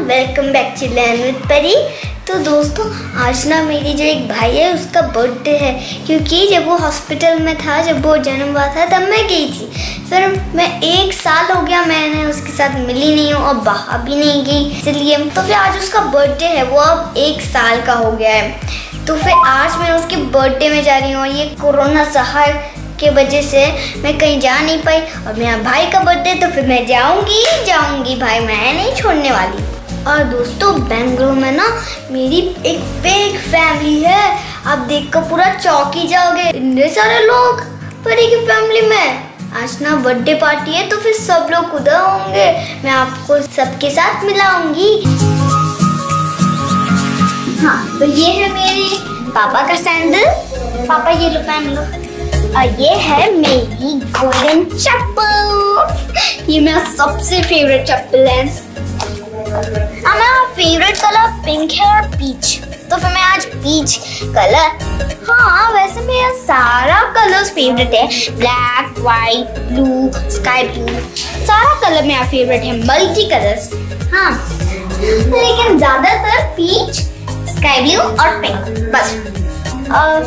Welcome back to learn with Pari. तो दोस्तों आज ना मेरी जो एक भाई है उसका बर्थडे है, क्योंकि जब वो हॉस्पिटल में था, जब वो जन्म हुआ था तब मैं गई थी। फिर मैं 1 साल हो गया मैंने उसके साथ मिली नहीं हूँ और बाहर भी नहीं गई, इसलिए तो फिर आज उसका बर्थडे है। वो अब 1 साल का हो गया है, तो फिर आज मैं उसके बर्थडे में जा रही हूँ। ये कोरोना सहार के वजह से मैं कहीं जा नहीं पाई और मेरा भाई का बर्थडे, तो फिर मैं जाऊंगी भाई, मैं नहीं छोड़ने वाली। और दोस्तों बेंगलुरु में ना मेरी एक बिग फैमिली है, आप देखकर पूरा चौंक ही जाओगे, इतने सारे लोग परी की फैमिली में। आज ना बर्थडे पार्टी है तो फिर सब लोग उधर होंगे, मैं आपको सबके साथ मिलाऊंगी। हाँ तो ये है मेरे पापा का सैंडल, पापा ये लो पहन लो। और ये है मेरी गोल्डन चप्पल, ये मेरा सबसे फेवरेट चप्पल है। मेरा फेवरेट कलर पिंक है और पीच, तो फिर मैं आज पीच कलर, हाँ वैसे मेरा सारा कलर्स फेवरेट है, black, white, blue, sky blue, सारा कलर मेरा फेवरेट है, मल्टी कलर्स। हाँ लेकिन ज्यादातर पीच, स्काई ब्लू और पिंक बस।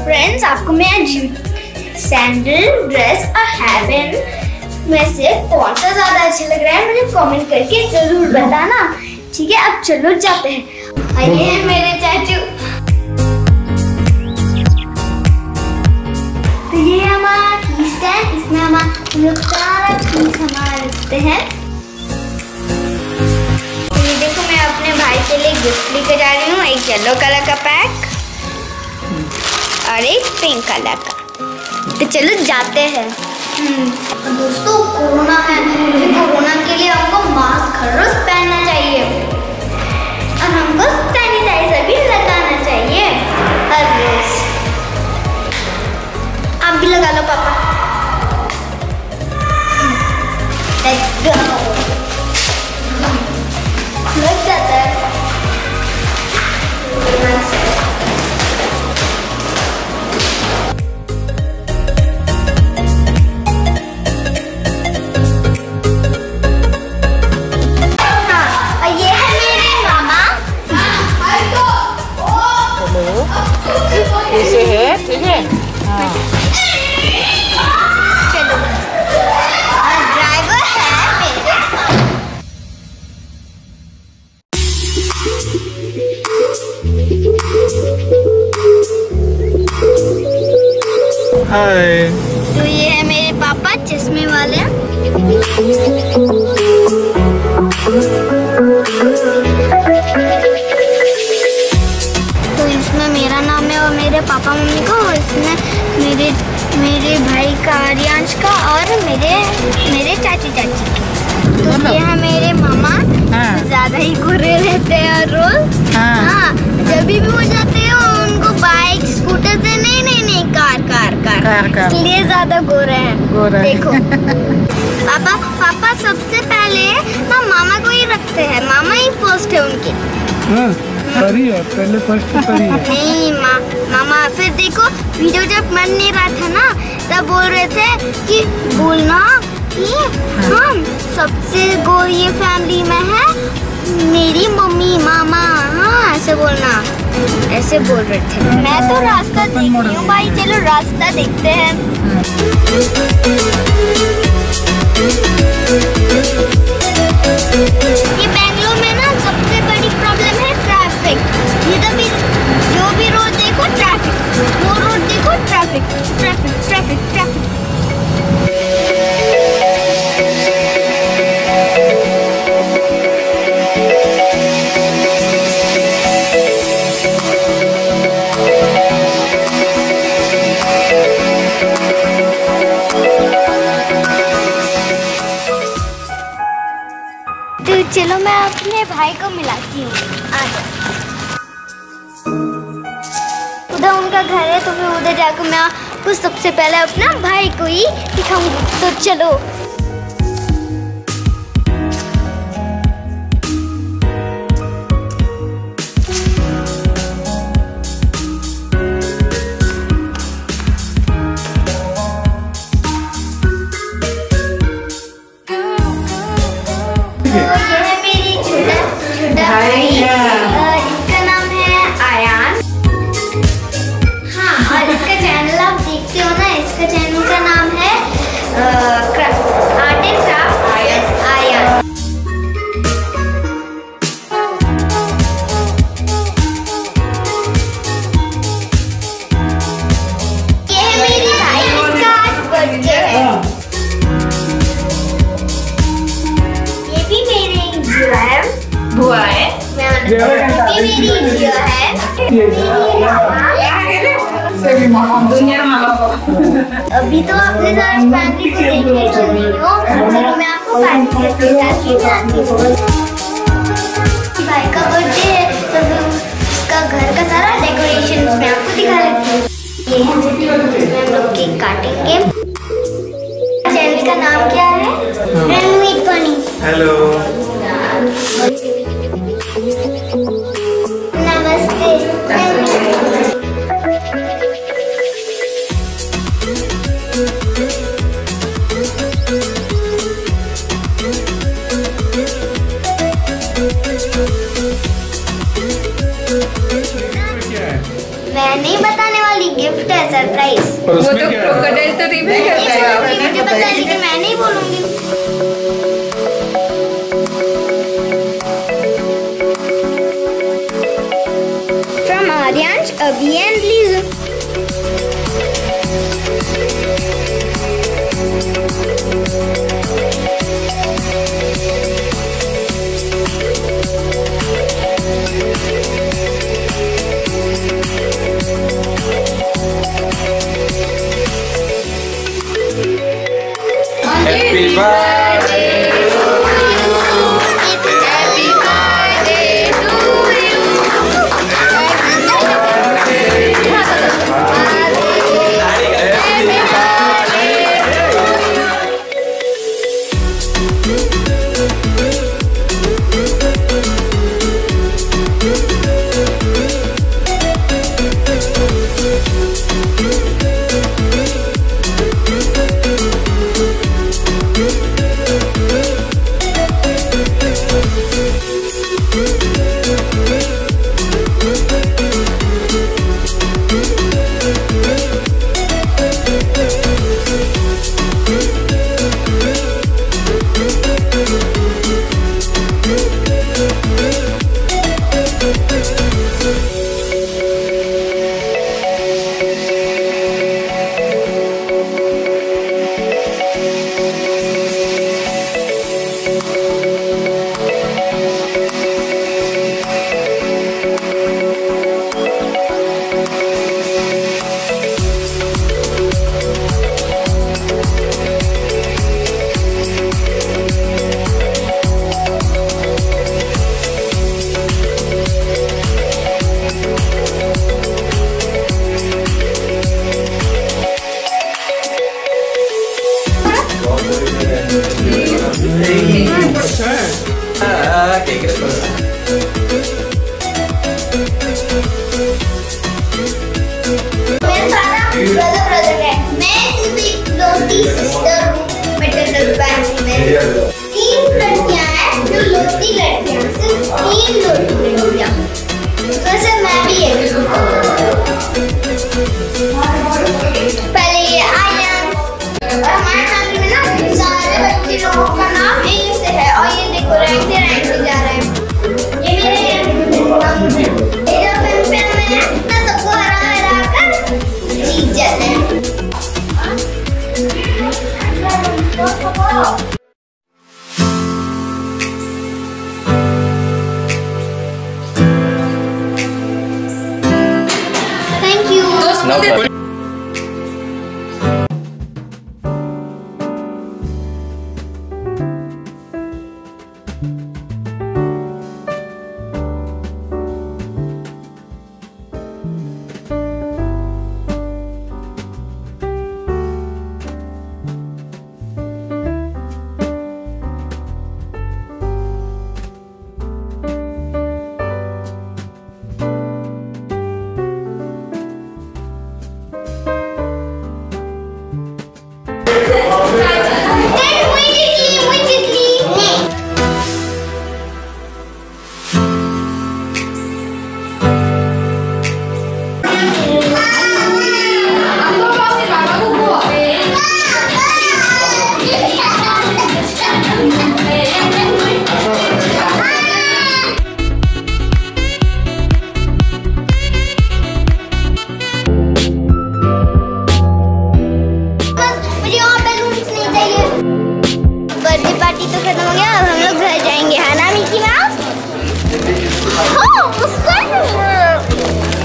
फ्रेंड्स आपको मैं सैंडल, ड्रेस और हेयरबैंड में से कौन सा ज्यादा अच्छा लग रहा है मुझे कमेंट करके जरूर बताना, ठीक है। अब चलो जाते हैं। ये है मेरे चाचू, तो ये हमारा की स्टैंड, इसमें हम लोग सारा चीज हमारा रखते हैं। तो ये देखो मैं अपने भाई के लिए गिफ्ट लेकर जा रही हूँ, एक येलो कलर का पैक और एक पिंक कलर का। तो चलो जाते हैं। दोस्तों कोरोना है, कोरोना के लिए हमको मास्क हर रोज पहनना चाहिए और हमको सैनिटाइजर भी लगाना चाहिए हर रोज। आप भी लगा लो पापा। Let's go. लग जाता है। ऐसे है, ठीक है। हाँ। चलो और ड्राइवर है मेरे। हाय। तो ये है मेरे पापा चश्मे वाले। तो इसमें मेरा नाम है और मेरे पापा मम्मी का, और इसमें मेरे भाई का आर्यांश का और मेरे चाची का। तो ये है मेरे मामा। हाँ। ज्यादा ही गोरे रहते हैं हर रोज। हाँ। जब भी वो जाते हैं उनको बाइक स्कूटर से नहीं कार इसलिए ज्यादा गोरे हैं। देखो पापा सबसे पहले ना मामा को ही रखते हैं, मामा ही फर्स्ट है उनके। परी है पहले, फर्स्ट परी है। नहीं मामा, फिर देखो वीडियो जब बन नहीं रहा था ना तब बोल रहे थे कि बोलना कि हम सबसे ये फैमिली में है मेरी मम्मी मामा, हाँ ऐसे बोलना, ऐसे बोल रहे थे। मैं तो रास्ता देख रही हूँ भाई, चलो रास्ता देखते हैं। ये बेंगलोर में ना सबसे बड़ी प्रॉब्लम है ट्रैफिक। इधर भी जो भी रोड देखो ट्रैफिक, वो रोड देखो ट्रैफिक ट्रैफिक ट्रैफिक ट्रैफिक। तो चलो मैं अपने भाई को मिलाती हूँ। उधर उनका घर है, तो फिर उधर जाकर मैं आपको सबसे पहले अपना भाई को ही दिखाऊंगी। तो चलो। भाई मेरी जियो है। अभी तो आपने फैमिली को देखने चल रही हो, चलो मैं आपको फैमिली के साथ ले जाती हूँ। भाई का बर्थडे है तो उसका घर का सारा डेकोरेशन मैं आपको दिखा लेती हूँ। ये है जिसमें हम लोग केक काटेंगे। चैनल का नाम क्या है? पनी। हेलो। नमस्ते। मैं नहीं बताने वाली, गिफ्ट है, सरप्राइज। वो तो क्रोकोडाइल तो रिवील करता है। मुझे पता है लेकिन मैं नहीं बोलूंगी। From Aryansh, Abhi and Liz. Happy birthday to you. Happy birthday to you. Brother है, मैं सिर्फ एक लौती सिस्टर हूँ मैटरनल फैमिली में। 3 लड़कियाँ हैं जो लौती लड़कियाँ, सिर्फ 3 लौती लड़कियाँ। वैसे मैं भी एक पहले ये आर्यन और हमारे फैमिली में ना सारे बच्चे लोगों का नाम ए से है और ये देखो रैंक से जा रहे हैं। ये मेरे सबको हरा कर जीत जाते हैं। Thank you.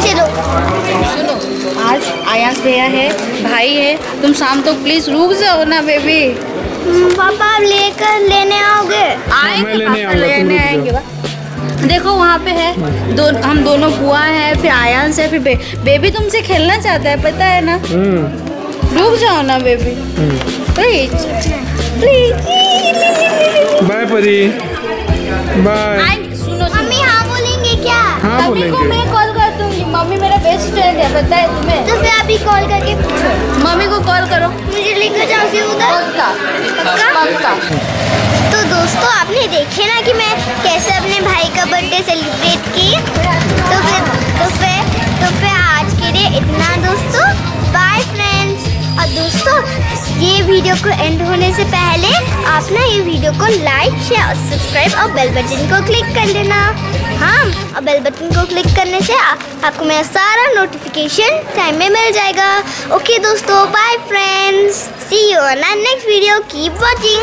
चलो सुनो, आज आयांश भैया है, भाई है, तुम शाम तक प्लीज रुक जाओ ना बेबी। पापा आप लेने आओगे? मैं लेने आऊंगा, तुम रुक आएंगे। देखो वहाँ पे है हम दोनों बुआ है, फिर आयांश है, फिर बेबी तुमसे खेलना चाहता है, पता है ना। रुक जाओ ना बेबी, प्लीज प्लीज। बाय परी, बाय। सुनो मम्मी हाँ बोलेंगे क्या? हाँ मम्मी को बोलेंगे। मैं कॉल कर दूंगी, मम्मी मेरा बेस्ट फ्रेंड है, पता है तुम्हें। तो फिर अभी कॉल करके पूछो। मम्मी को कॉल करो। मुझे लेकर जाओगे उधर? पक्का। तो दोस्तों आपने देखे ना कि मैं कैसे अपने भाई का बर्थडे सेलिब्रेट की। तो फिर आज के लिए इतना दोस्तों। Bye friends. और दोस्तों ये वीडियो को एंड होने से पहले आप ना ये वीडियो को लाइक, शेयर और सब्सक्राइब और बेल बटन को क्लिक कर देना। हाँ, और बेल बटन को क्लिक करने से आपको मेरा सारा नोटिफिकेशन टाइम में मिल जाएगा। ओके दोस्तों, bye friends, see you on next video, keep watching.